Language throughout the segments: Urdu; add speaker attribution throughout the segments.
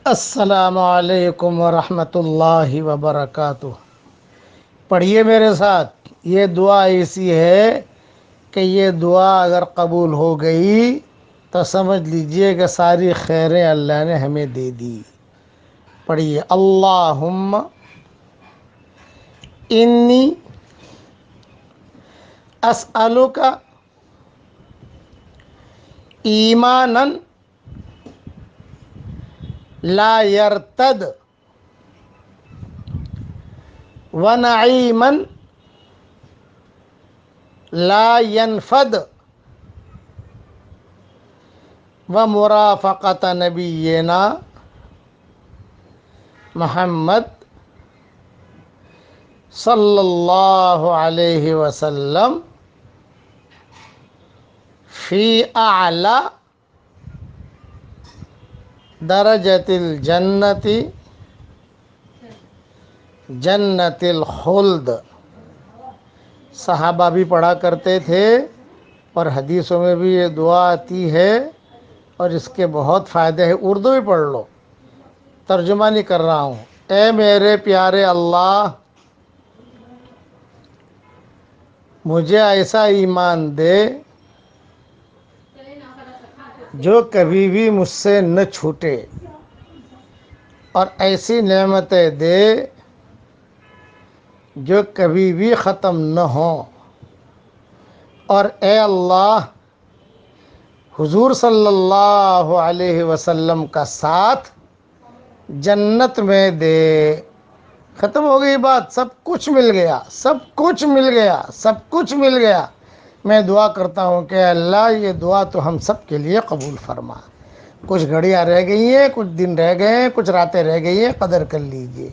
Speaker 1: السلام علیکم ورحمۃ اللہ وبرکاتہ۔ پڑھیے میرے ساتھ، یہ دعا ایسی ہے کہ یہ دعا اگر قبول ہو گئی تو سمجھ لیجئے کہ ساری خیریں اللہ نے ہمیں دے دی۔ پڑھیے، اللہم انی اسألک ایمانا لا یرتد ونعیما لا ينفد ومرافقة نبینا محمد صلی اللہ علیہ وسلم فی اعلی درجۃ الجنت جنت الخلد۔ صحابہ بھی پڑھا کرتے تھے اور حدیثوں میں بھی یہ دعا آتی ہے اور اس کے بہت فائدے ہیں۔ اردو بھی پڑھ لو، ترجمہ نہیں کر رہا ہوں۔ اے میرے پیارے اللہ، مجھے ایسا ایمان دے جو کبھی بھی مجھ سے نہ چھوٹے، اور ایسی نعمتیں دے جو کبھی بھی ختم نہ ہوں، اور اے اللہ حضور صلی اللہ علیہ وسلم کا ساتھ جنت میں دے۔ ختم ہو گئی بات، سب کچھ مل گیا، سب کچھ مل گیا، سب کچھ مل گیا۔ میں دعا کرتا ہوں کہ اللہ یہ دعا تو ہم سب کے لیے قبول فرما۔ کچھ گھڑیاں رہ گئی ہیں، کچھ دن رہ گئے ہیں، کچھ راتیں رہ گئی ہیں، قدر کر لیجئے۔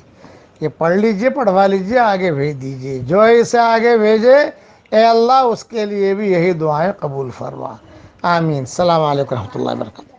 Speaker 1: یہ پڑھ لیجئے، پڑھوا لیجئے، آگے بھیج دیجئے۔ جو اسے آگے بھیجے اے اللہ اس کے لیے بھی یہی دعائیں قبول فرما۔ آمین۔ السلام علیکم ورحمۃ اللہ وبرکاتہ۔